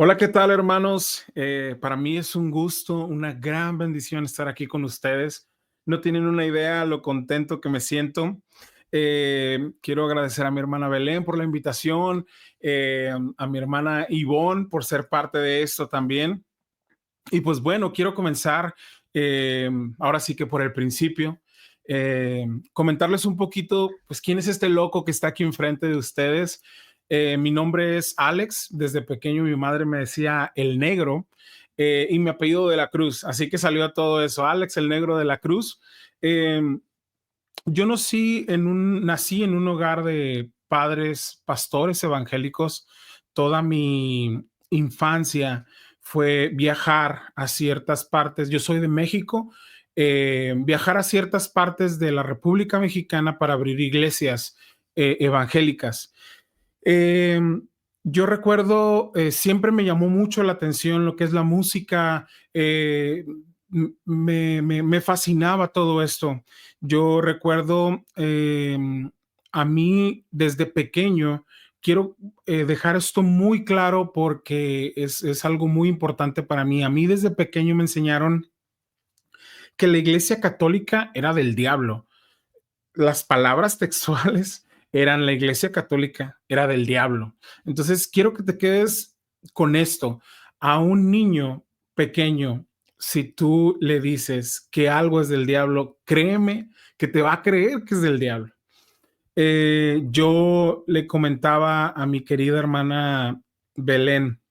Hola, ¿qué tal, hermanos? Para mí es un gusto, una gran bendición estar aquí con ustedes. No tienen una idea lo contento que me siento. Quiero agradecer a mi hermana Belén por la invitación, a mi hermana Ivonne por ser parte de esto también. Y pues bueno, quiero comenzar ahora sí que por el principio. Comentarles un poquito, pues, quién es este loco que está aquí enfrente de ustedes. Mi nombre es Alex. Desde pequeño mi madre me decía el negro y mi apellido de la Cruz. Así que salió todo eso, Alex el negro de la Cruz. Eh, yo nací en un hogar de padres pastores evangélicos. Toda mi infancia fue viajar a ciertas partes. Yo soy de México, viajar a ciertas partes de la República Mexicana para abrir iglesias evangélicas. Eh, yo recuerdo, siempre me llamó mucho la atención lo que es la música. Me fascinaba todo esto. Yo recuerdo, a mí desde pequeño, quiero dejar esto muy claro porque es algo muy importante para mí. A mí desde pequeño me enseñaron que la iglesia católica era del diablo. Las palabras textuales eran: la iglesia católica era del diablo. Entonces, quiero que te quedes con esto. A un niño pequeño, si tú le dices que algo es del diablo, créeme que te va a creer que es del diablo. Yo le comentaba a mi querida hermana Belén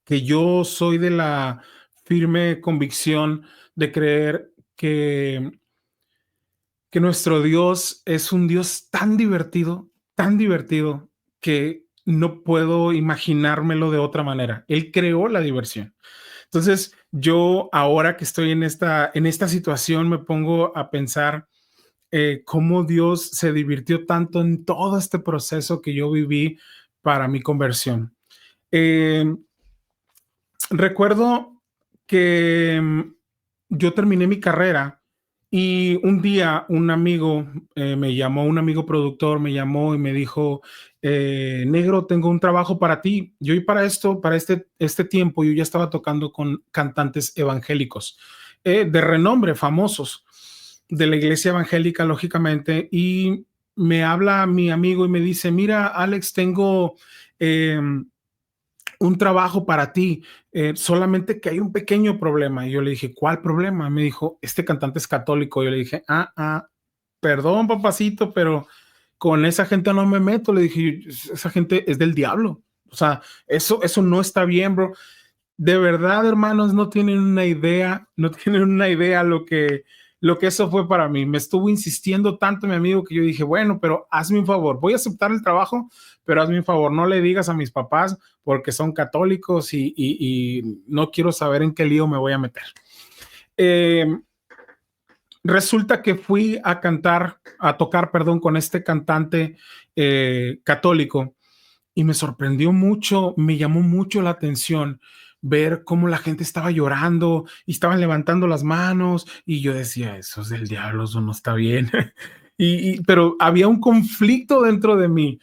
que yo soy de la firme convicción de creer que nuestro Dios es un Dios tan divertido, que no puedo imaginármelo de otra manera. Él creó la diversión. Entonces, yo ahora que estoy en esta situación, me pongo a pensar cómo Dios se divirtió tanto en todo este proceso que yo viví para mi conversión. Eh, Recuerdo que yo terminé mi carrera y un día un amigo me llamó, un amigo productor me llamó y me dijo: negro, tengo un trabajo para ti. Yo, y para esto, para este tiempo, yo ya estaba tocando con cantantes evangélicos de renombre, famosos de la iglesia evangélica, lógicamente, y me habla mi amigo y me dice: mira, Alex, tengo un trabajo para ti, solamente que hay un pequeño problema. Y yo le dije: ¿cuál problema? Me dijo: este cantante es católico. Yo le dije: perdón, papacito, pero con esa gente no me meto. Le dije: esa gente es del diablo. O sea, eso no está bien, bro. De verdad, hermanos, no tienen una idea, no tienen una idea lo que eso fue para mí. Me estuvo insistiendo tanto mi amigo que yo dije: bueno, pero hazme un favor, voy a aceptar el trabajo, pero hazme un favor, no le digas a mis papás porque son católicos y no quiero saber en qué lío me voy a meter. Eh, Resulta que fui a tocar, perdón, con este cantante católico, y me sorprendió mucho, me llamó mucho la atención ver cómo la gente estaba llorando y estaban levantando las manos, y yo decía: eso es del diablo, eso no está bien. Pero había un conflicto dentro de mí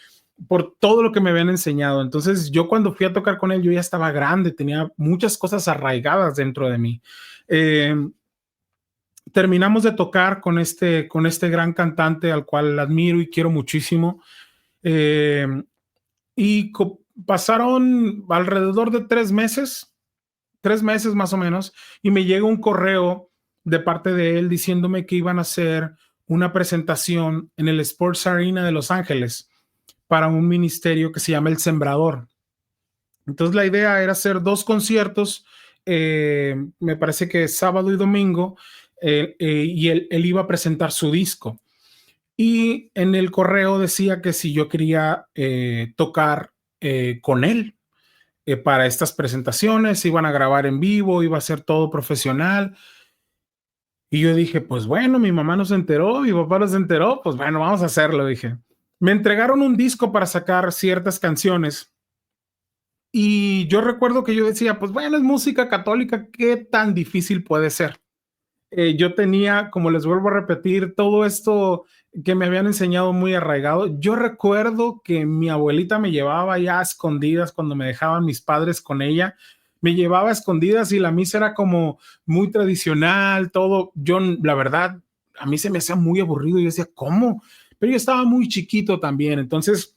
por todo lo que me habían enseñado. Entonces, yo cuando fui a tocar con él, yo ya estaba grande, tenía muchas cosas arraigadas dentro de mí. Eh, Terminamos de tocar con este gran cantante al cual admiro y quiero muchísimo. Eh, y pasaron alrededor de 3 meses más o menos, y me llega un correo de parte de él diciéndome que iban a hacer una presentación en el Sports Arena de Los Ángeles para un ministerio que se llama El Sembrador. Entonces la idea era hacer dos conciertos, me parece que sábado y domingo, y él iba a presentar su disco. Y en el correo decía que si yo quería tocar con él para estas presentaciones, iban a grabar en vivo, iba a ser todo profesional. Y yo dije: pues bueno, mi mamá no se enteró, mi papá no se enteró, pues bueno, vamos a hacerlo, dije. Me entregaron un disco para sacar ciertas canciones, y yo recuerdo que yo decía: pues bueno, es música católica, ¿qué tan difícil puede ser? Yo tenía, como les vuelvo a repetir, todo esto que me habían enseñado muy arraigado. Yo recuerdo que mi abuelita me llevaba ya a escondidas cuando me dejaban mis padres con ella. Me llevaba a escondidas y la misa era como muy tradicional, todo. Yo, la verdad, a mí se me hacía muy aburrido. Yo decía, ¿cómo? Pero yo estaba muy chiquito también. Entonces,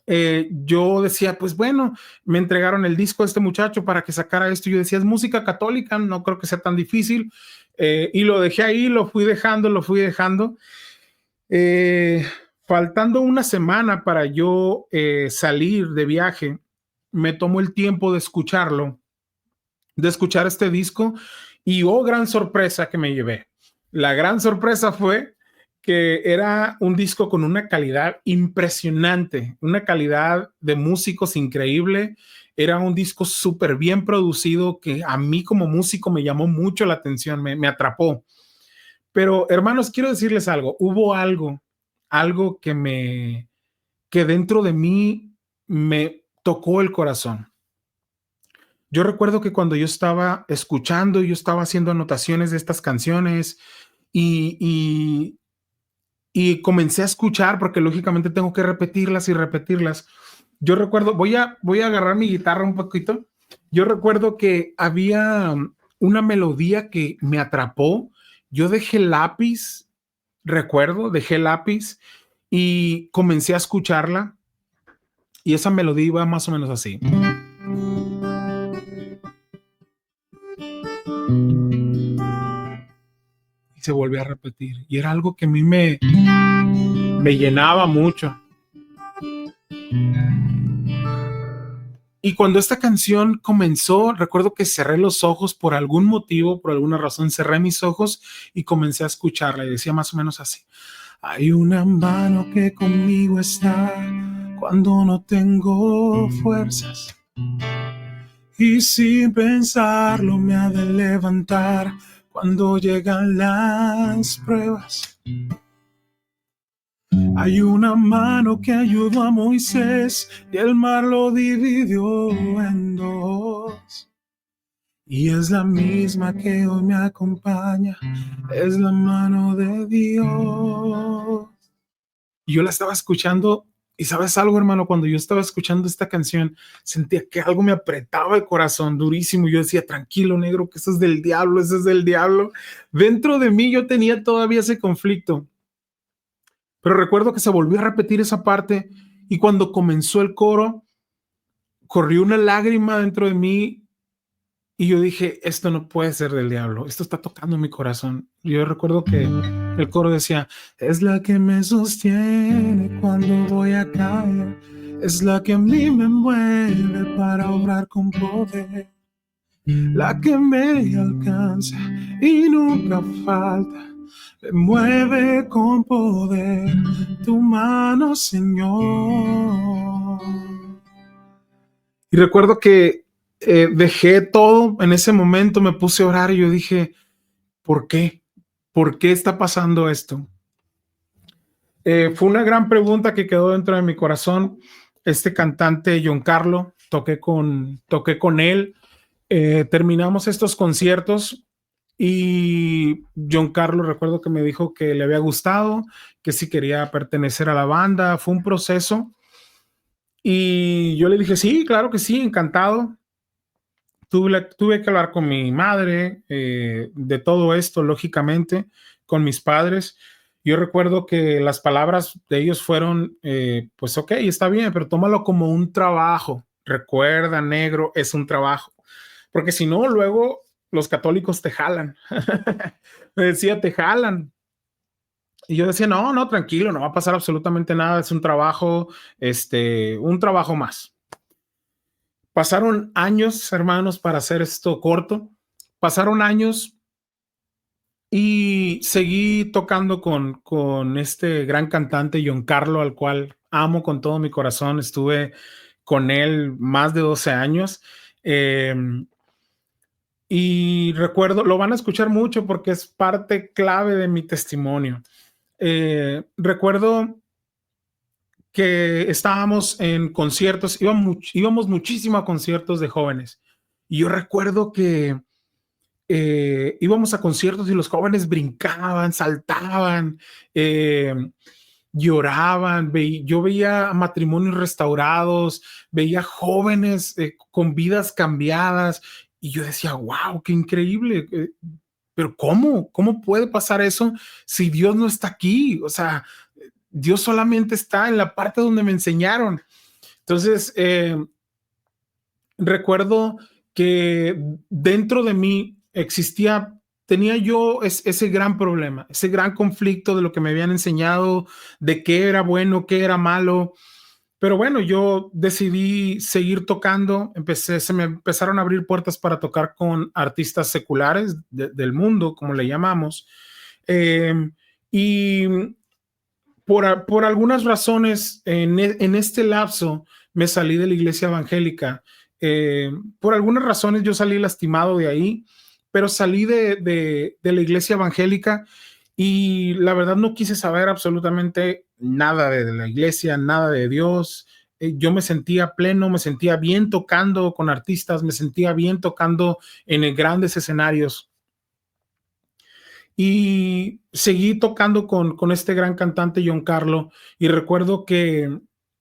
yo decía, pues bueno, me entregaron el disco a este muchacho para que sacara esto. Yo decía, es música católica, no creo que sea tan difícil. Y lo dejé ahí, lo fui dejando, lo fui dejando. Eh, Faltando una semana para yo salir de viaje, me tomó el tiempo de escucharlo, de escuchar este disco y oh, gran sorpresa que me llevé. La gran sorpresa fue que era un disco con una calidad impresionante, una calidad de músicos increíble. Era un disco súper bien producido que a mí como músico me llamó mucho la atención, me atrapó. Pero hermanos, quiero decirles algo, hubo algo que dentro de mí me tocó el corazón. Yo recuerdo que cuando yo estaba escuchando, yo estaba haciendo anotaciones de estas canciones y, y, y comencé a escuchar porque lógicamente tengo que repetirlas y repetirlas. Yo recuerdo, voy a agarrar mi guitarra un poquito. Yo recuerdo que había una melodía que me atrapó. Yo dejé el lápiz, recuerdo, dejé el lápiz y comencé a escucharla y esa melodía iba más o menos así. Y se volvió a repetir. Y era algo que a mí me llenaba mucho. Y cuando esta canción comenzó, recuerdo que cerré los ojos por algún motivo, por alguna razón, cerré mis ojos y comencé a escucharla y decía más o menos así. Hay una mano que conmigo está cuando no tengo fuerzas y sin pensarlo me ha de levantar cuando llegan las pruebas. Hay una mano que ayudó a Moisés y el mar lo dividió en dos. Y es la misma que hoy me acompaña, es la mano de Dios. Y yo la estaba escuchando y sabes algo, hermano, cuando yo estaba escuchando esta canción, sentía que algo me apretaba el corazón durísimo. Yo decía, tranquilo, negro, que eso es del diablo, eso es del diablo. Dentro de mí yo tenía todavía ese conflicto. Pero recuerdo que se volvió a repetir esa parte y cuando comenzó el coro, corrió una lágrima dentro de mí y yo dije, esto no puede ser del diablo, esto está tocando mi corazón. Yo recuerdo que el coro decía, es la que me sostiene cuando voy a caer, es la que a mí me mueve para obrar con poder, la que me alcanza y nunca falta. Me mueve con poder tu mano, Señor. Y recuerdo que dejé todo en ese momento, me puse a orar y yo dije, ¿por qué? ¿Por qué está pasando esto? Fue una gran pregunta que quedó dentro de mi corazón. Este cantante, John Carlo, toqué con él. Terminamos estos conciertos y John Carlos recuerdo que me dijo que le había gustado, que si quería pertenecer a la banda. Fue un proceso y yo le dije, sí, claro que sí, encantado. Tuve que hablar con mi madre de todo esto, lógicamente, con mis padres. Yo recuerdo que las palabras de ellos fueron, pues ok, está bien, pero tómalo como un trabajo. Recuerda, negro, es un trabajo. Porque si no, luego los católicos te jalan. Me decía, te jalan. Y yo decía, no, no, tranquilo, no va a pasar absolutamente nada, es un trabajo, un trabajo más. Pasaron años, hermanos, para hacer esto corto. Pasaron años y seguí tocando con este gran cantante, John Carlo, al cual amo con todo mi corazón. Estuve con él más de 12 años. Eh, y recuerdo, lo van a escuchar mucho porque es parte clave de mi testimonio. Recuerdo que estábamos en conciertos, íbamos muchísimo a conciertos de jóvenes. Y yo recuerdo que íbamos a conciertos y los jóvenes brincaban, saltaban, eh, lloraban, yo veía matrimonios restaurados, veía jóvenes con vidas cambiadas y yo decía, wow, qué increíble. Pero ¿cómo? ¿Cómo puede pasar eso si Dios no está aquí? O sea, Dios solamente está en la parte donde me enseñaron. Entonces, recuerdo que dentro de mí tenía yo ese gran problema, ese gran conflicto de lo que me habían enseñado, de qué era bueno, qué era malo. Pero bueno, yo decidí seguir tocando, se me empezaron a abrir puertas para tocar con artistas seculares del mundo, como le llamamos. Eh, y por algunas razones, en este lapso, me salí de la iglesia evangélica. Por algunas razones yo salí lastimado de ahí, pero salí de la iglesia evangélica y la verdad no quise saber absolutamente nada de la iglesia, nada de Dios. Yo me sentía pleno, me sentía bien tocando con artistas, me sentía bien tocando en grandes escenarios. Y seguí tocando con este gran cantante John Carlo y recuerdo que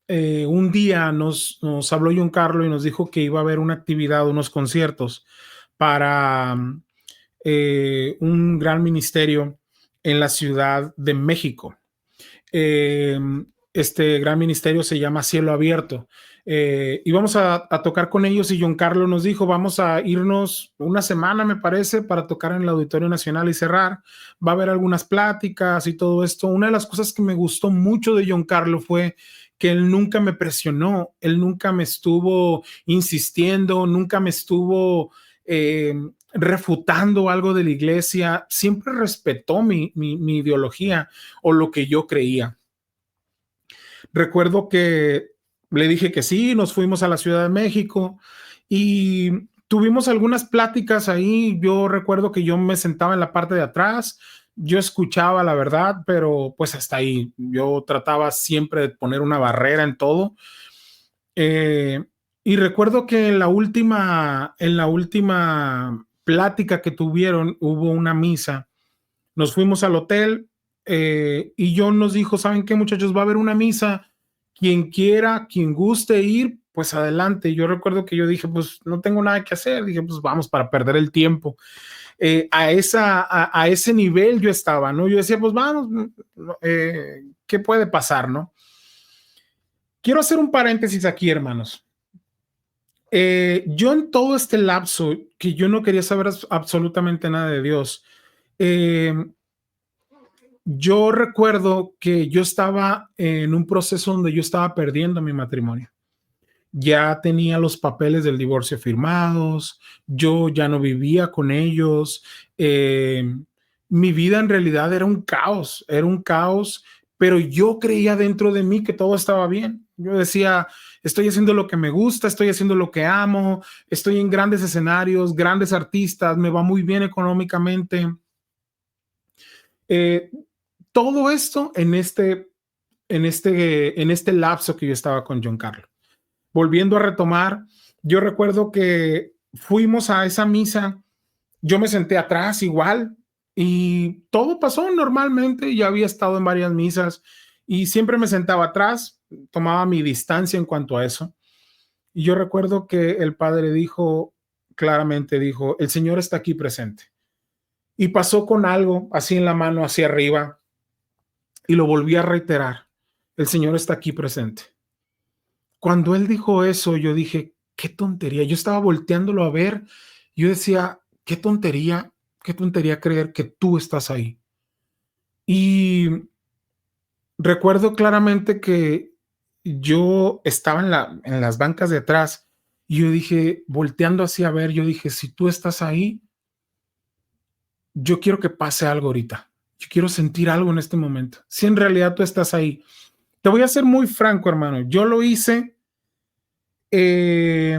un día nos habló John Carlo y nos dijo que iba a haber una actividad, unos conciertos para un gran ministerio en la Ciudad de México. Eh, este gran ministerio se llama Cielo Abierto. Íbamos a tocar con ellos y John Carlos nos dijo, vamos a irnos una semana, me parece, para tocar en el Auditorio Nacional y cerrar. Va a haber algunas pláticas y todo esto. Una de las cosas que me gustó mucho de John Carlos fue que él nunca me presionó, él nunca me estuvo insistiendo, nunca me estuvo refutando algo de la iglesia, siempre respetó mi ideología o lo que yo creía. Recuerdo que le dije que sí, nos fuimos a la Ciudad de México y tuvimos algunas pláticas ahí. Yo recuerdo que yo me sentaba en la parte de atrás, yo escuchaba la verdad, pero pues hasta ahí. Yo trataba siempre de poner una barrera en todo. Eh, y recuerdo que en la última plática que tuvieron hubo una misa. Nos fuimos al hotel y John nos dijo, ¿saben qué, muchachos? Va a haber una misa. Quien quiera, quien guste ir, pues adelante. Yo recuerdo que yo dije, pues no tengo nada que hacer. Dije, pues vamos para perder el tiempo. A ese nivel yo estaba, ¿no? Yo decía, pues vamos, ¿qué puede pasar, no? Quiero hacer un paréntesis aquí, hermanos. Yo en todo este lapso que yo no quería saber absolutamente nada de Dios, eh, yo recuerdo que yo estaba en un proceso donde yo estaba perdiendo mi matrimonio. Ya tenía los papeles del divorcio firmados, yo ya no vivía con ellos. Mi vida en realidad era un caos, pero yo creía dentro de mí que todo estaba bien. Yo decía, estoy haciendo lo que me gusta, estoy haciendo lo que amo, estoy en grandes escenarios, grandes artistas, me va muy bien económicamente. Eh, Todo esto en este lapso que yo estaba con John Carlos. Volviendo a retomar, yo recuerdo que fuimos a esa misa, yo me senté atrás igual y todo pasó normalmente, ya había estado en varias misas y siempre me sentaba atrás, tomaba mi distancia en cuanto a eso. Y yo recuerdo que el padre dijo, claramente dijo, el Señor está aquí presente. Y pasó con algo así en la mano hacia arriba y lo volví a reiterar, el Señor está aquí presente. Cuando él dijo eso, yo dije, qué tontería. Yo estaba volteándolo a ver. Yo decía, qué tontería creer que tú estás ahí. Y recuerdo claramente que yo estaba en las bancas de atrás y yo dije, volteando así a ver, yo dije, si tú estás ahí, yo quiero que pase algo ahorita. Yo quiero sentir algo en este momento. Si en realidad tú estás ahí. Te voy a ser muy franco, hermano. Yo lo hice eh,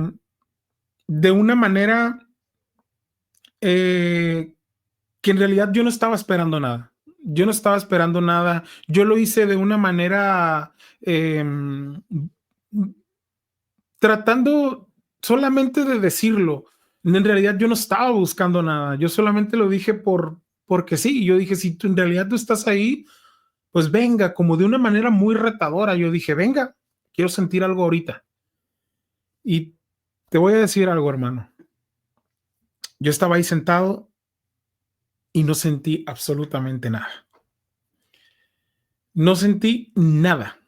de una manera que en realidad yo no estaba esperando nada. Yo no estaba esperando nada. Yo lo hice de una manera tratando solamente de decirlo. En realidad yo no estaba buscando nada, yo solamente lo dije porque sí, yo dije, si tú, en realidad tú estás ahí, pues venga, como de una manera muy retadora, yo dije, venga, quiero sentir algo ahorita. Y te voy a decir algo, hermano. Yo estaba ahí sentado y no sentí absolutamente nada. No sentí nada.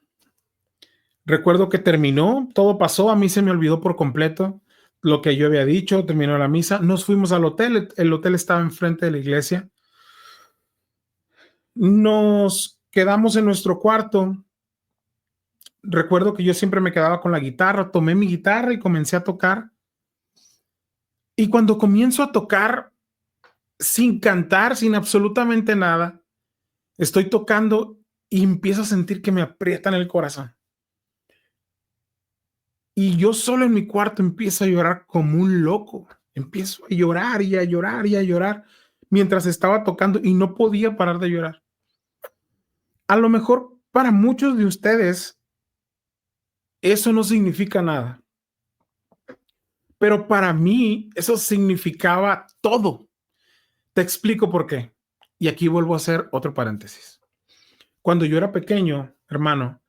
Recuerdo que terminó, todo pasó, a mí se me olvidó por completo lo que yo había dicho, terminó la misa, nos fuimos al hotel, el hotel estaba enfrente de la iglesia, nos quedamos en nuestro cuarto. Recuerdo que yo siempre me quedaba con la guitarra, tomé mi guitarra y comencé a tocar. Y cuando comienzo a tocar, sin cantar, sin absolutamente nada, estoy tocando y empiezo a sentir que me aprietan el corazón. Y yo solo en mi cuarto empiezo a llorar como un loco. Empiezo a llorar y a llorar y a llorar mientras estaba tocando y no podía parar de llorar. A lo mejor para muchos de ustedes eso no significa nada, pero para mí eso significaba todo. Te explico por qué. Y aquí vuelvo a hacer otro paréntesis. Cuando yo era pequeño, hermano,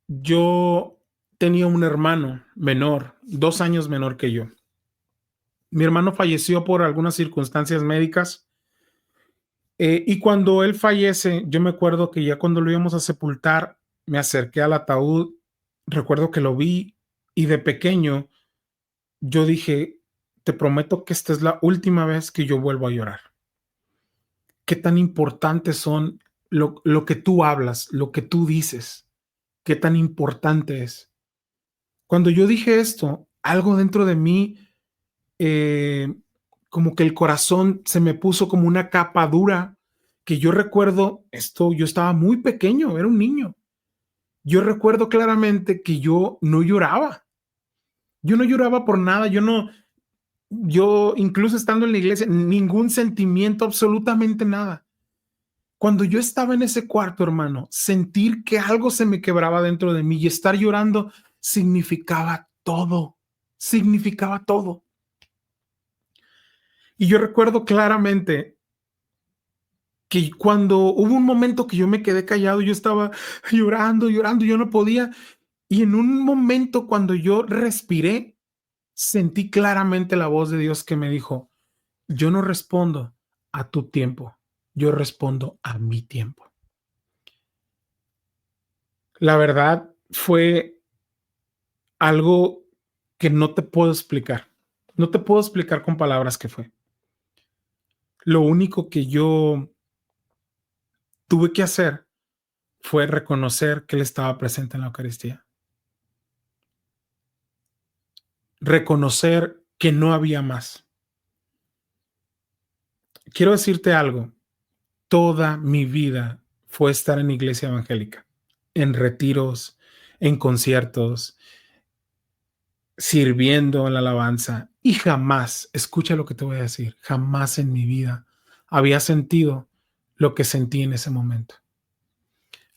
yo tenía un hermano menor, 2 años menor que yo. Mi hermano falleció por algunas circunstancias médicas, y cuando él fallece, yo me acuerdo que ya cuando lo íbamos a sepultar, me acerqué al ataúd, recuerdo que lo vi y de pequeño yo dije, te prometo que esta es la última vez que yo vuelvo a llorar. Qué tan importantes son lo que tú hablas, lo que tú dices, qué tan importante es. Cuando yo dije esto, algo dentro de mí, eh, como que el corazón se me puso como una capa dura, que yo recuerdo esto, yo estaba muy pequeño, era un niño. Yo recuerdo claramente que yo no lloraba. Yo no lloraba por nada, yo incluso estando en la iglesia, ningún sentimiento, absolutamente nada. Cuando yo estaba en ese cuarto, hermano, sentir que algo se me quebraba dentro de mí y estar llorando significaba todo, significaba todo. Y yo recuerdo claramente que cuando hubo un momento que yo me quedé callado, yo estaba llorando, llorando, yo no podía. Y en un momento cuando yo respiré, sentí claramente la voz de Dios que me dijo, yo no respondo a tu tiempo, yo respondo a mi tiempo. La verdad fue algo que no te puedo explicar. No te puedo explicar con palabras qué fue. Lo único que yo tuve que hacer fue reconocer que Él estaba presente en la Eucaristía. Reconocer que no había más. Quiero decirte algo. Toda mi vida fue estar en iglesia evangélica, en retiros, en conciertos, sirviendo en la alabanza. Y jamás, escucha lo que te voy a decir, jamás en mi vida había sentido lo que sentí en ese momento.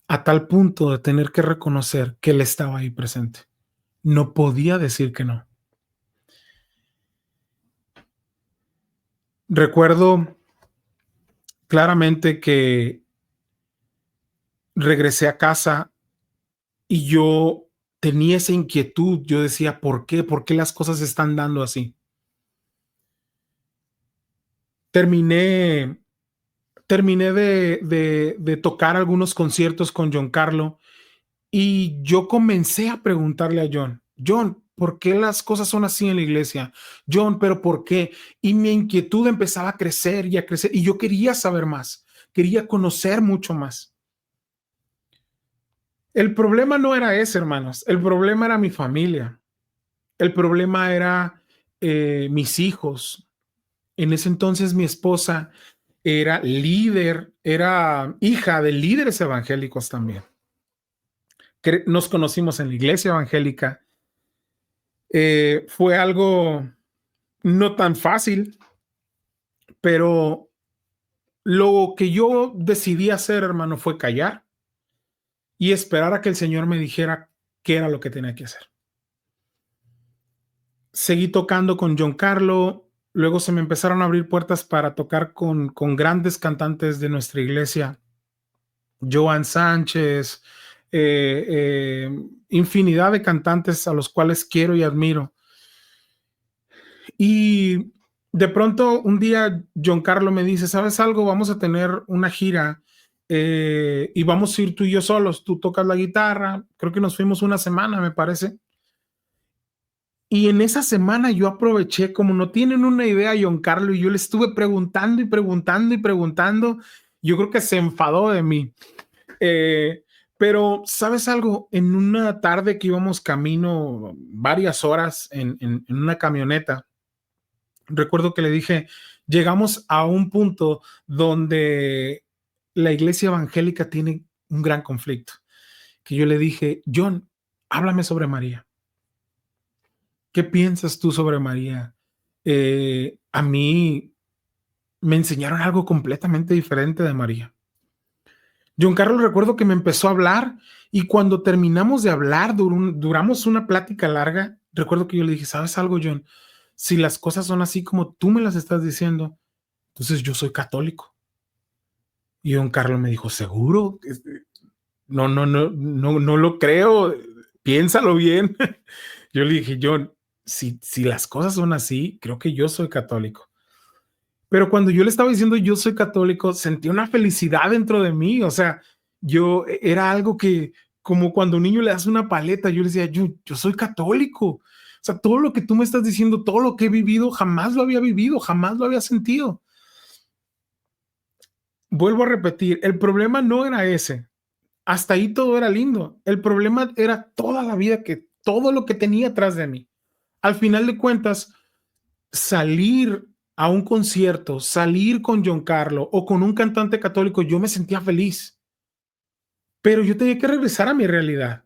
A tal punto de tener que reconocer que Él estaba ahí presente. No podía decir que no. Recuerdo claramente que regresé a casa y yo tenía esa inquietud. Yo decía, ¿por qué? ¿Por qué las cosas se están dando así? Terminé, terminé de tocar algunos conciertos con John Carlo y yo comencé a preguntarle a John, John, ¿por qué las cosas son así en la iglesia? John, ¿pero por qué? Y mi inquietud empezaba a crecer y a crecer y yo quería saber más, quería conocer mucho más. El problema no era ese, hermanos, el problema era mi familia, el problema era mis hijos. En ese entonces mi esposa era líder, era hija de líderes evangélicos también. Nos conocimos en la iglesia evangélica. Fue algo no tan fácil, pero lo que yo decidí hacer, hermano, fue callar y esperar a que el Señor me dijera qué era lo que tenía que hacer. seguí tocando con John Carlo, luego se me empezaron a abrir puertas para tocar con grandes cantantes de nuestra iglesia, Joan Sánchez, infinidad de cantantes a los cuales quiero y admiro. Y de pronto un día John Carlo me dice, ¿sabes algo? Vamos a tener una gira y vamos a ir tú y yo solos. Tú tocas la guitarra, creo que nos fuimos una semana, me parece. Y en esa semana yo aproveché, como no tienen una idea, John Carlo, y yo le estuve preguntando y preguntando y preguntando. Yo creo que se enfadó de mí. Eh, pero, ¿sabes algo? En una tarde que íbamos camino varias horas en una camioneta, recuerdo que le dije, llegamos a un punto donde la iglesia evangélica tiene un gran conflicto, que yo le dije, John, háblame sobre María. ¿Qué piensas tú sobre María? A mí me enseñaron algo completamente diferente de María. John Carlos recuerdo que me empezó a hablar y cuando terminamos de hablar, duramos una plática larga, recuerdo que yo le dije, ¿sabes algo, John? Si las cosas son así como tú me las estás diciendo, entonces yo soy católico. Y John Carlos me dijo, ¿seguro? No, no, no, no, no lo creo, piénsalo bien. Yo le dije, John, si las cosas son así, creo que yo soy católico. Pero cuando yo le estaba diciendo yo soy católico, sentí una felicidad dentro de mí. O sea, yo era algo que, como cuando un niño le das una paleta, yo le decía, yo soy católico. O sea, todo lo que tú me estás diciendo, todo lo que he vivido, jamás lo había vivido, jamás lo había sentido. Vuelvo a repetir, el problema no era ese. Hasta ahí todo era lindo. El problema era toda la vida todo lo que tenía atrás de mí. Al final de cuentas, salir a un concierto, salir con John Carlo o con un cantante católico, yo me sentía feliz. Pero yo tenía que regresar a mi realidad.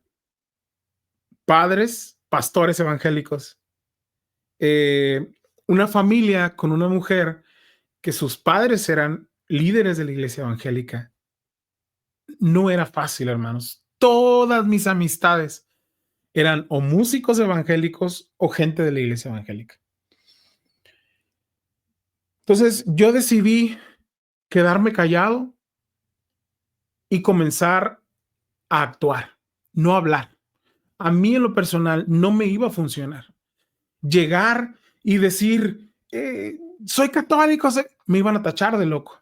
Padres, pastores evangélicos, eh, una familia con una mujer que sus padres eran líderes de la iglesia evangélica. No era fácil, hermanos. Todas mis amistades eran o músicos evangélicos o gente de la iglesia evangélica. Entonces yo decidí quedarme callado y comenzar a actuar, no hablar. A mí en lo personal no me iba a funcionar. Llegar y decir, soy católico, me iban a tachar de loco.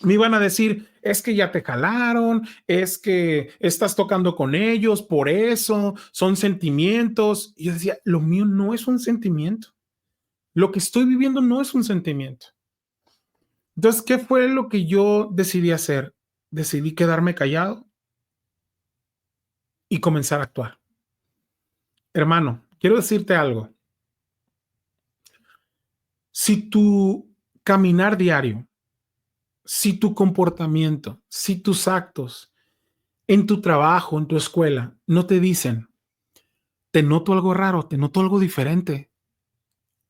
Me iban a decir, es que ya te jalaron, es que estás tocando con ellos, por eso, son sentimientos. Y yo decía, lo mío no es un sentimiento. Lo que estoy viviendo no es un sentimiento. Entonces, ¿qué fue lo que yo decidí hacer? Decidí quedarme callado y comenzar a actuar. Hermano, quiero decirte algo. Si tu caminar diario, si tu comportamiento, si tus actos en tu trabajo, en tu escuela, no te dicen, te noto algo raro, te noto algo diferente,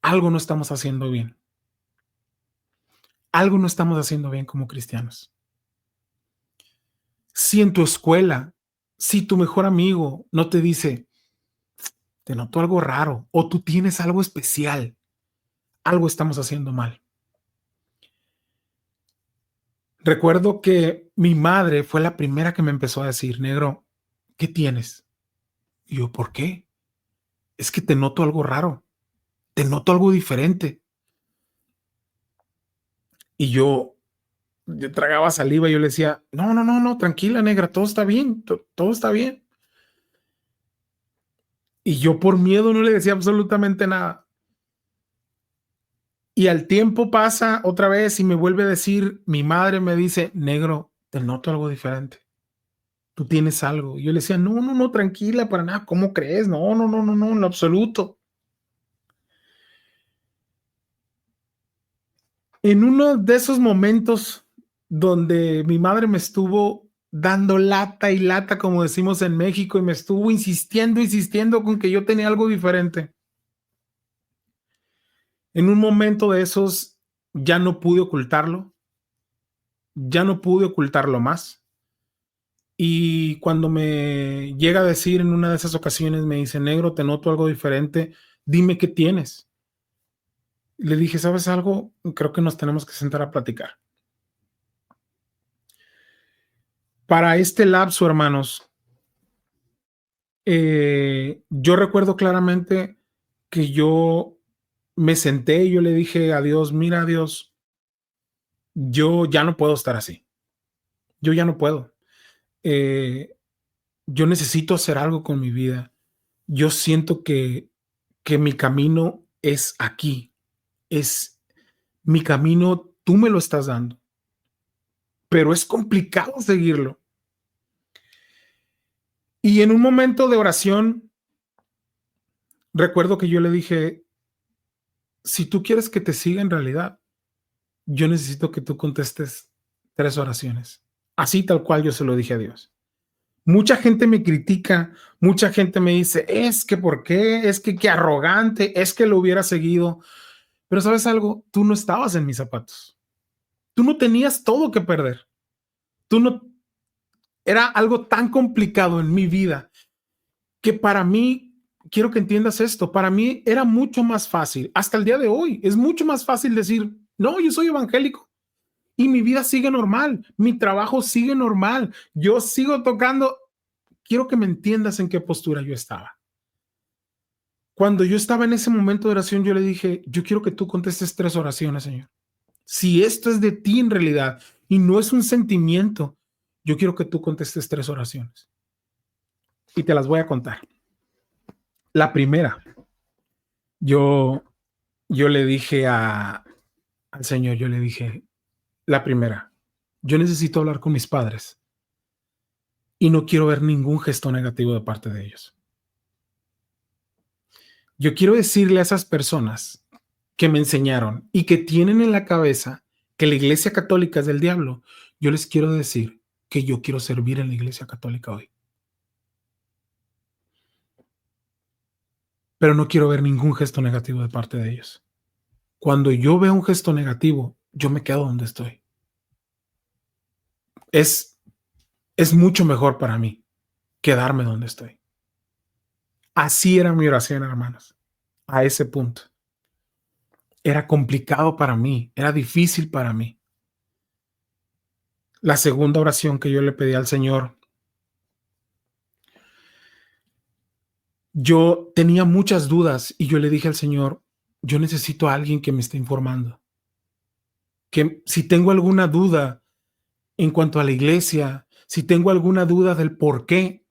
algo no estamos haciendo bien. Algo no estamos haciendo bien como cristianos. Si en tu escuela, si tu mejor amigo no te dice, te noto algo raro o tú tienes algo especial, algo estamos haciendo mal. Recuerdo que mi madre fue la primera que me empezó a decir, negro, ¿qué tienes? Y yo, ¿por qué? Es que te noto algo raro, te noto algo diferente. Y yo tragaba saliva y yo le decía, no, no, no, no, tranquila, negra, todo está bien, todo está bien. Y yo por miedo no le decía absolutamente nada. Y al tiempo pasa otra vez y me vuelve a decir, mi madre me dice, negro, te noto algo diferente. Tú tienes algo. Y yo le decía, no, no, no, tranquila, para nada. ¿Cómo crees? No, no, no, no, no, en lo absoluto. En uno de esos momentos donde mi madre me estuvo dando lata y lata, como decimos en México, y me estuvo insistiendo, insistiendo con que yo tenía algo diferente. En un momento de esos ya no pude ocultarlo, ya no pude ocultarlo más. Y cuando me llega a decir en una de esas ocasiones, me dice, negro, te noto algo diferente, Dime qué tienes. Le dije, ¿sabes algo? Creo que nos tenemos que sentar a platicar. Para este lapso, hermanos, yo recuerdo claramente que yo me senté y yo le dije a Dios, mira Dios, yo ya no puedo estar así, yo ya no puedo. Eh, yo necesito hacer algo con mi vida. Yo siento que mi camino es aquí, es mi camino, tú me lo estás dando, pero es complicado seguirlo. Y en un momento de oración, recuerdo que yo le dije, si tú quieres que te siga en realidad, yo necesito que tú contestes 3 oraciones. Así tal cual yo se lo dije a Dios. Mucha gente me critica, mucha gente me dice, es que por qué, es que qué arrogante, es que lo hubiera seguido. Pero sabes algo, tú no estabas en mis zapatos. Tú no tenías todo que perder. Tú no, era algo tan complicado en mi vida que para mí, quiero que entiendas esto, para mí era mucho más fácil, hasta el día de hoy, es mucho más fácil decir, no, yo soy evangélico y mi vida sigue normal, mi trabajo sigue normal, yo sigo tocando. Quiero que me entiendas en qué postura yo estaba. Cuando yo estaba en ese momento de oración, yo le dije, yo quiero que tú contestes 3 oraciones, Señor. Si esto es de ti en realidad y no es un sentimiento, yo quiero que tú contestes 3 oraciones. Y te las voy a contar. La primera, yo, yo le dije al Señor, yo le dije, la primera, yo necesito hablar con mis padres y no quiero ver ningún gesto negativo de parte de ellos. Yo quiero decirle a esas personas que me enseñaron y que tienen en la cabeza que la Iglesia Católica es del diablo, yo les quiero decir que yo quiero servir en la Iglesia Católica hoy, pero no quiero ver ningún gesto negativo de parte de ellos. Cuando yo veo un gesto negativo, yo me quedo donde estoy. Es, es mucho mejor para mí quedarme donde estoy. Así era mi oración, hermanos, a ese punto. Era complicado para mí, era difícil para mí. La segunda oración que yo le pedí al Señor, yo tenía muchas dudas y yo le dije al Señor, yo necesito a alguien que me esté informando. Que si tengo alguna duda en cuanto a la iglesia, si tengo alguna duda del por qué,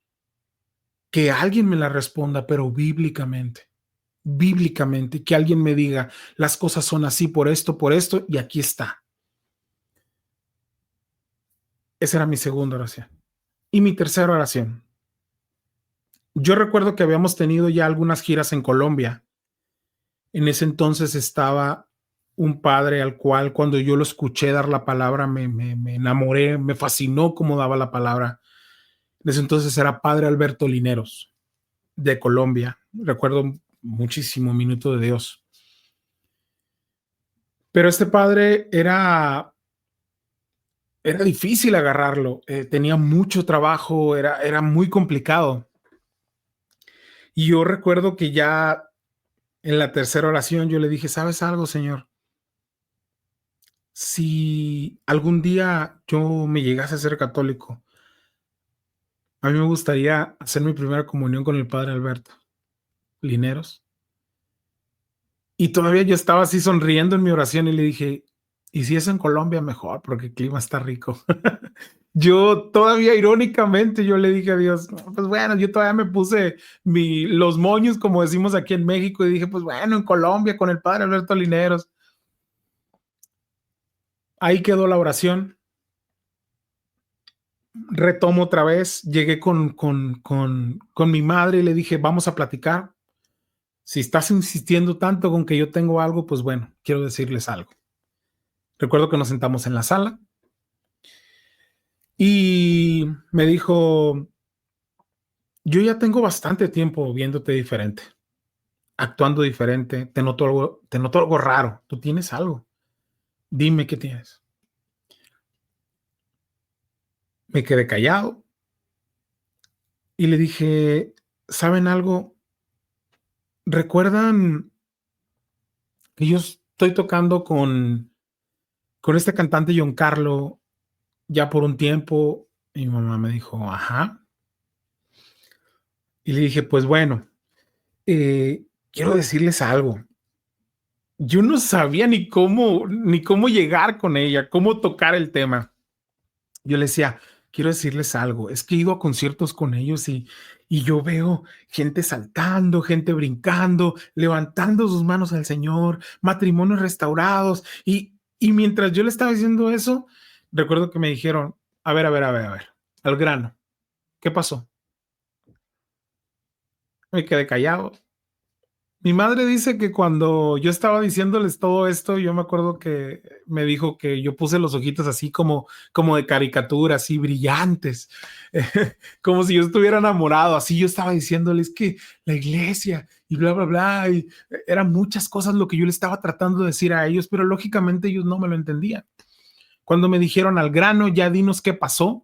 que alguien me la responda, pero bíblicamente, que alguien me diga, las cosas son así por esto, y aquí está. Esa era mi segunda oración. Y mi tercera oración. Yo recuerdo que habíamos tenido ya algunas giras en Colombia. En ese entonces estaba un padre al cual cuando yo lo escuché dar la palabra me enamoré, me fascinó cómo daba la palabra. En ese entonces era padre Alberto Lineros de Colombia. Recuerdo muchísimo Minuto de Dios. Pero este padre era difícil agarrarlo, tenía mucho trabajo, era muy complicado. Y yo recuerdo que ya en la tercera oración yo le dije, ¿sabes algo, Señor? Si algún día yo me llegase a ser católico, a mí me gustaría hacer mi primera comunión con el padre Alberto Lineros. Y todavía yo estaba así sonriendo en mi oración y le dije, ¿y si es en Colombia mejor? Porque el clima está rico. Yo todavía irónicamente yo le dije a Dios, "No, pues bueno, yo todavía me puse los moños, como decimos aquí en México, y dije, pues bueno, en Colombia con el padre Alberto Lineros. Ahí quedó la oración. Retomo otra vez, llegué con mi madre y le dije, vamos a platicar. Si estás insistiendo tanto con que yo tengo algo, pues bueno, quiero decirles algo. Recuerdo que nos sentamos en la sala y me dijo, yo ya tengo bastante tiempo viéndote diferente, actuando diferente, te noto algo raro, tú tienes algo, dime qué tienes. Me quedé callado y le dije, ¿saben algo? ¿Recuerdan que yo estoy tocando con este cantante Giancarlo ya por un tiempo? Y mi mamá me dijo: "Ajá". Y le dije: "Pues bueno, quiero decirles algo". Yo no sabía ni cómo llegar con ella, cómo tocar el tema. Yo le decía: "Quiero decirles algo, es que he ido a conciertos con ellos y yo veo gente saltando, gente brincando, levantando sus manos al Señor, matrimonios restaurados". Y mientras yo le estaba diciendo eso, recuerdo que me dijeron: "A ver, al grano, ¿qué pasó?". Me quedé callado. Mi madre dice que cuando yo estaba diciéndoles todo esto, yo me acuerdo que me dijo que yo puse los ojitos así como de caricatura, así brillantes, como si yo estuviera enamorado, así yo estaba diciéndoles que la iglesia y bla, bla, bla, y eran muchas cosas lo que yo le estaba tratando de decir a ellos, pero lógicamente ellos no me lo entendían. Cuando me dijeron al grano, ya dinos qué pasó,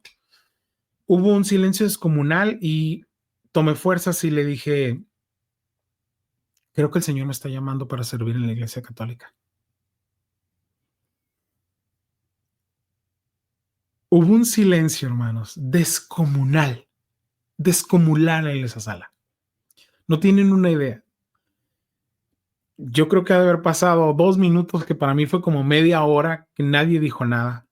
hubo un silencio descomunal y tomé fuerzas y le dije: "Creo que el Señor me está llamando para servir en la iglesia católica". Hubo un silencio, hermanos, descomunal, descomunal en esa sala. No tienen una idea. Yo creo que ha de haber pasado 2 minutos, que para mí fue como media hora, que nadie dijo nada.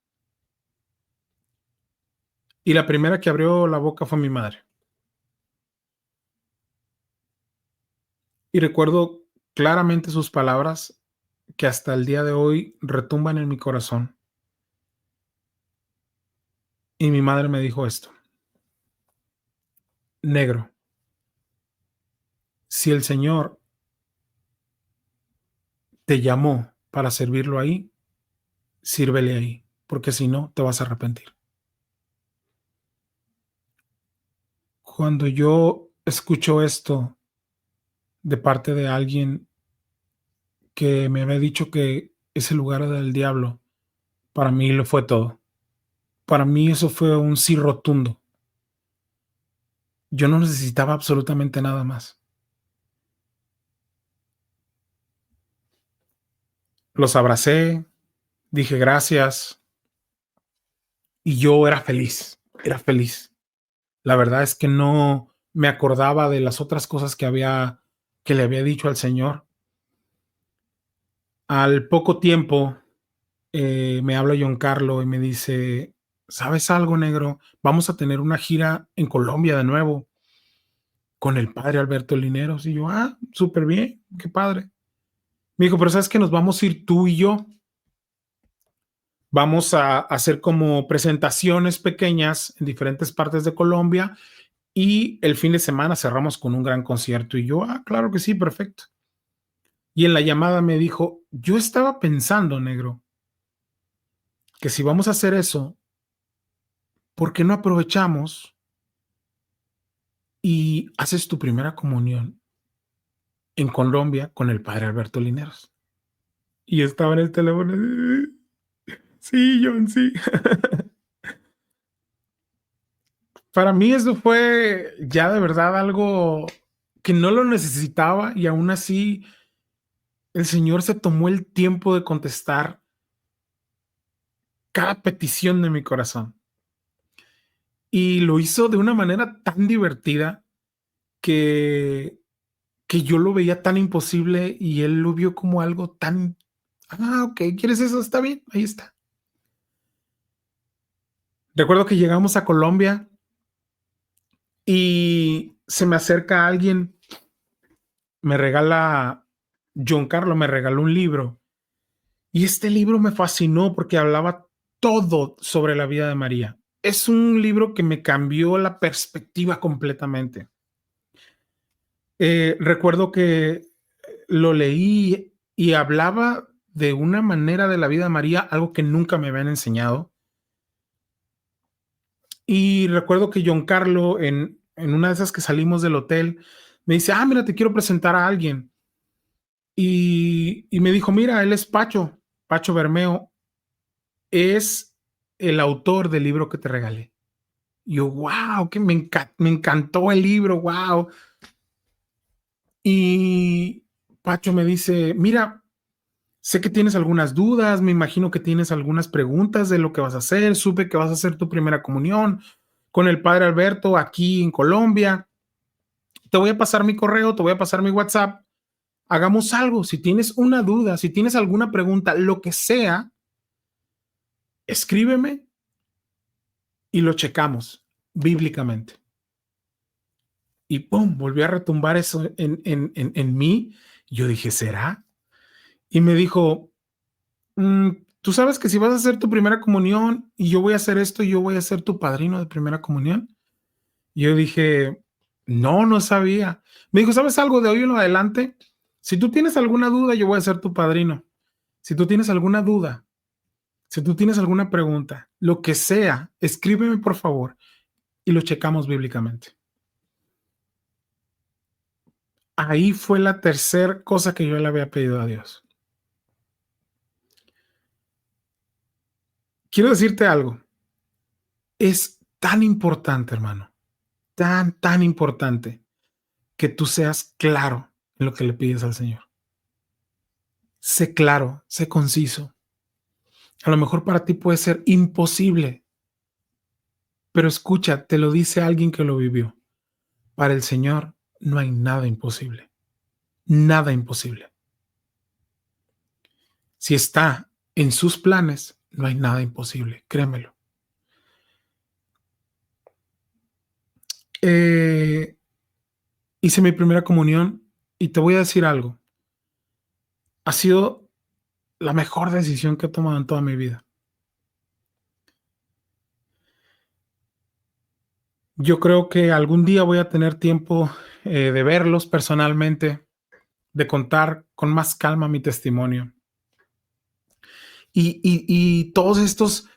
Y la primera que abrió la boca fue mi madre. Y recuerdo claramente sus palabras, que hasta el día de hoy retumban en mi corazón. Y mi madre me dijo esto: "Negro, si el Señor te llamó para servirlo ahí, sírvele ahí, porque si no, te vas a arrepentir". Cuando yo escucho esto de parte de alguien que me había dicho que ese lugar era del diablo, para mí lo fue todo. Para mí eso fue un sí rotundo. Yo no necesitaba absolutamente nada más. Los abracé, dije gracias y yo era feliz, era feliz. La verdad es que no me acordaba de las otras cosas que le había dicho al Señor. Al poco tiempo, me habla John Carlo y me dice: "¿Sabes algo, negro? Vamos a tener una gira en Colombia de nuevo con el padre Alberto Lineros". Y yo: "Ah, súper bien, qué padre". Me dijo: "Pero ¿sabes que nos vamos a ir tú y yo? Vamos a hacer como presentaciones pequeñas en diferentes partes de Colombia y el fin de semana cerramos con un gran concierto". Y yo: "Ah, claro que sí, perfecto". Y en la llamada me dijo: "Yo estaba pensando, negro, que si vamos a hacer eso, ¿por qué no aprovechamos y haces tu primera comunión en Colombia con el padre Alberto Lineros?". Y yo estaba en el teléfono: "Sí, John, sí". Para mí eso fue ya de verdad algo que no lo necesitaba y aún así el Señor se tomó el tiempo de contestar cada petición de mi corazón. Y lo hizo de una manera tan divertida que yo lo veía tan imposible y él lo vio como algo tan: "Ah, okey, ¿quieres eso? Está bien, ahí está". Recuerdo que llegamos a Colombia y se me acerca alguien, me regala John Carlo me regaló un libro, y este libro me fascinó porque hablaba todo sobre la vida de María. Es un libro que me cambió la perspectiva completamente. Recuerdo que lo leí y hablaba de una manera de la vida de María, algo que nunca me habían enseñado. Y recuerdo que John Carlo, en una de esas que salimos del hotel, me dice: "Ah, mira, te quiero presentar a alguien". Y me dijo: "Mira, él es Pacho, Pacho Bermeo, es el autor del libro que te regalé". Y yo: "Guau, que me encantó el libro, guau". Y Pacho me dice, mira, sé que tienes algunas dudas, me imagino que tienes algunas preguntas de lo que vas a hacer, supe que vas a hacer tu primera comunión con el padre Alberto aquí en Colombia. Te voy a pasar mi correo, te voy a pasar mi WhatsApp. Hagamos algo. Si tienes una duda, si tienes alguna pregunta, lo que sea, escríbeme y lo checamos bíblicamente. Y pum, volvió a retumbar eso en mí. Yo dije, ¿será? Y me dijo, tú sabes que si vas a hacer tu primera comunión y yo voy a hacer esto, yo voy a ser tu padrino de primera comunión. Y yo dije, no, no sabía. Me dijo, ¿sabes algo? De hoy en adelante, si tú tienes alguna duda, yo voy a ser tu padrino. Si tú tienes alguna duda, si tú tienes alguna pregunta, lo que sea, escríbeme por favor y lo checamos bíblicamente. Ahí fue la tercera cosa que yo le había pedido a Dios. Quiero decirte algo. Es tan importante, hermano, tan importante que tú seas claro en lo que le pides al Señor. Sé claro, sé conciso. A lo mejor para ti puede ser imposible, pero escucha, te lo dice alguien que lo vivió. Para el Señor no hay nada imposible. Nada imposible. Si está en sus planes, no hay nada imposible, créemelo. Eh, Hice mi primera comunión y te voy a decir algo. Ha sido la mejor decisión que he tomado en toda mi vida. Yo creo que algún día voy a tener tiempo de verlos personalmente, de contar con más calma mi testimonio. Y todos estos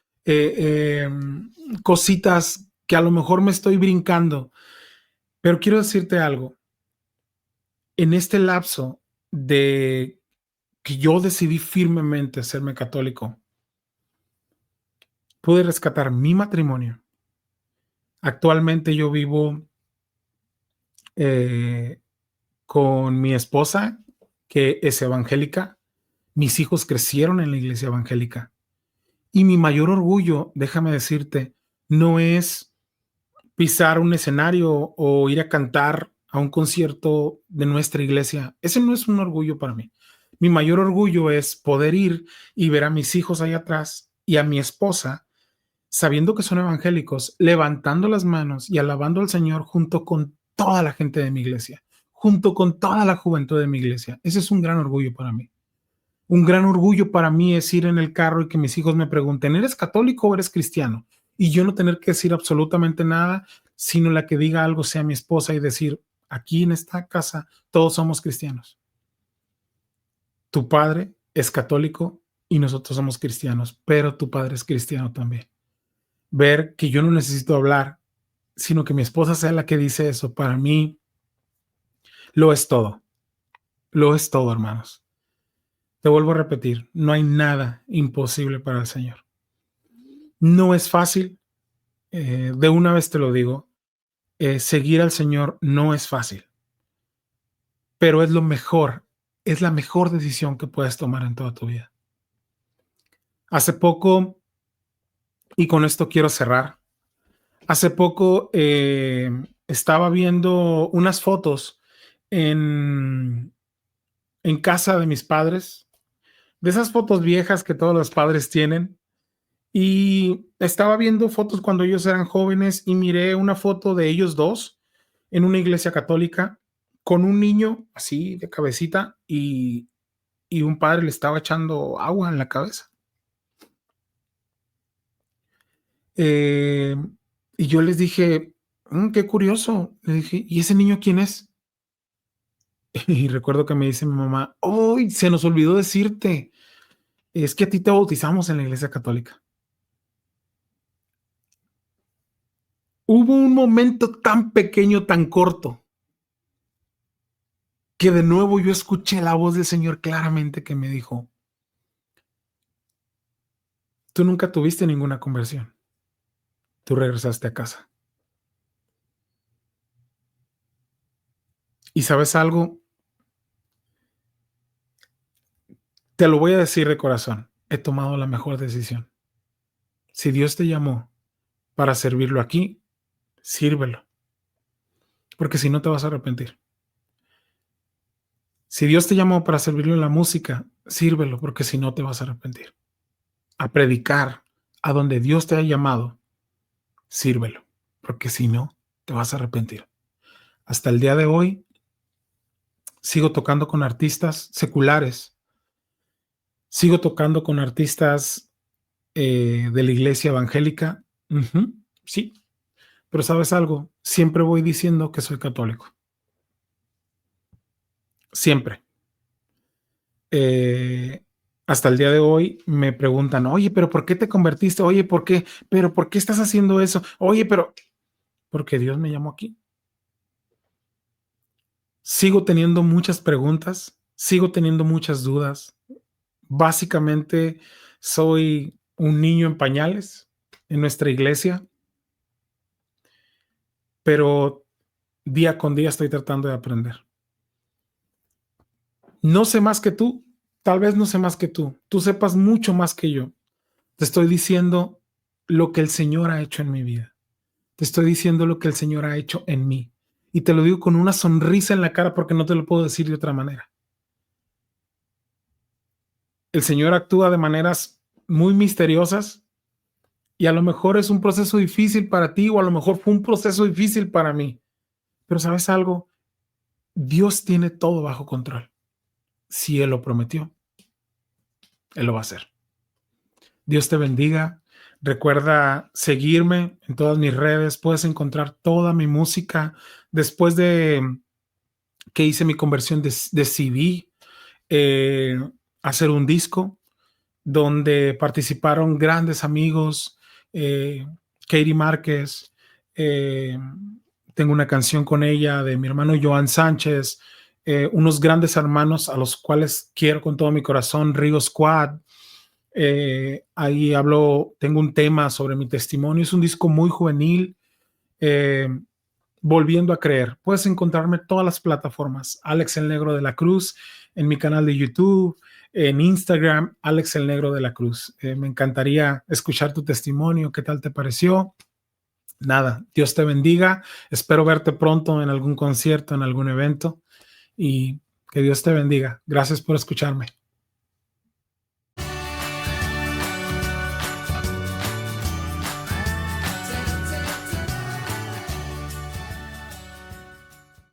cositas que a lo mejor me estoy brincando, pero quiero decirte algo. En este lapso de que yo decidí firmemente hacerme católico, pude rescatar mi matrimonio. Actualmente yo vivo eh, con mi esposa, que es evangélica. Mis hijos crecieron en la iglesia evangélica. Y mi mayor orgullo, déjame decirte, no es pisar un escenario o ir a cantar a un concierto de nuestra iglesia. Ese no es un orgullo para mí. Mi mayor orgullo es poder ir y ver a mis hijos ahí atrás y a mi esposa, sabiendo que son evangélicos, levantando las manos y alabando al Señor junto con toda la gente de mi iglesia, junto con toda la juventud de mi iglesia. Ese es un gran orgullo para mí. Un gran orgullo para mí es ir en el carro y que mis hijos me pregunten, ¿eres católico o eres cristiano? Y yo no tener que decir absolutamente nada, sino la que diga algo sea mi esposa y decir, aquí en esta casa todos somos cristianos. Tu padre es católico y nosotros somos cristianos, pero tu padre es cristiano también. Ver que yo no necesito hablar, sino que mi esposa sea la que dice eso, para mí lo es todo. Lo es todo, hermanos. Te vuelvo a repetir, no hay nada imposible para el Señor. No es fácil, de una vez te lo digo, seguir al Señor no es fácil, pero es lo mejor, es la mejor decisión que puedes tomar en toda tu vida. Hace poco, y con esto quiero cerrar, hace poco estaba viendo unas fotos en, en casa de mis padres, de esas fotos viejas que todos los padres tienen. Y estaba viendo fotos cuando ellos eran jóvenes y miré una foto de ellos dos en una iglesia católica con un niño así de cabecita y un padre le estaba echando agua en la cabeza. Eh, y yo les dije, qué curioso. Le dije, ¿y ese niño quién es? Y recuerdo que me dice mi mamá, ¡ay! Se nos olvidó decirte, es que a ti te bautizamos en la iglesia católica. Hubo un momento tan pequeño, tan corto, que de nuevo yo escuché la voz del Señor claramente que me dijo, tú nunca tuviste ninguna conversión, tú regresaste a casa. Y sabes algo, Te lo voy a decir de corazón, he tomado la mejor decisión. Si Dios te llamó para servirlo aquí, sírvelo, porque si no te vas a arrepentir. Si Dios te llamó para servirlo en la música, sírvelo, porque si no te vas a arrepentir. A predicar a donde Dios te ha llamado, sírvelo, porque si no, te vas a arrepentir. Hasta el día de hoy, sigo tocando con artistas seculares, sigo tocando con artistas de la iglesia evangélica. Sí, pero ¿sabes algo? Siempre voy diciendo que soy católico. Siempre. Eh, Hasta el día de hoy me preguntan, oye, pero ¿por qué te convertiste? Oye, ¿por qué? ¿Pero por qué estás haciendo eso? Oye, pero porque Dios me llamó aquí. Sigo teniendo muchas preguntas, sigo teniendo muchas dudas. Básicamente soy un niño en pañales en nuestra iglesia, pero día con día estoy tratando de aprender. No sé más que tú, tal vez no sé más que tú sepas mucho más que yo. Te estoy diciendo lo que el Señor ha hecho en mi vida. Te estoy diciendo lo que el Señor ha hecho en mí. Y te lo digo con una sonrisa en la cara porque no te lo puedo decir de otra manera. El Señor actúa de maneras muy misteriosas y a lo mejor es un proceso difícil para ti o a lo mejor fue un proceso difícil para mí. Pero ¿sabes algo? Dios tiene todo bajo control. Si Él lo prometió, Él lo va a hacer. Dios te bendiga. Recuerda seguirme en todas mis redes. Puedes encontrar toda mi música. Después de que hice mi conversión decidí hacer un disco donde participaron grandes amigos, Katie Márquez, tengo una canción con ella de mi hermano Joan Sánchez, unos grandes hermanos a los cuales quiero con todo mi corazón, Rio Squad. Ahí tengo un tema sobre mi testimonio, es un disco muy juvenil. Volviendo a creer, puedes encontrarme en todas las plataformas, Alex el Negro de la Cruz, en mi canal de YouTube, en Instagram, Alex el Negro de la Cruz. Me encantaría escuchar tu testimonio, qué tal te pareció. Nada, Dios te bendiga, espero verte pronto en algún concierto, en algún evento y que Dios te bendiga. Gracias por escucharme.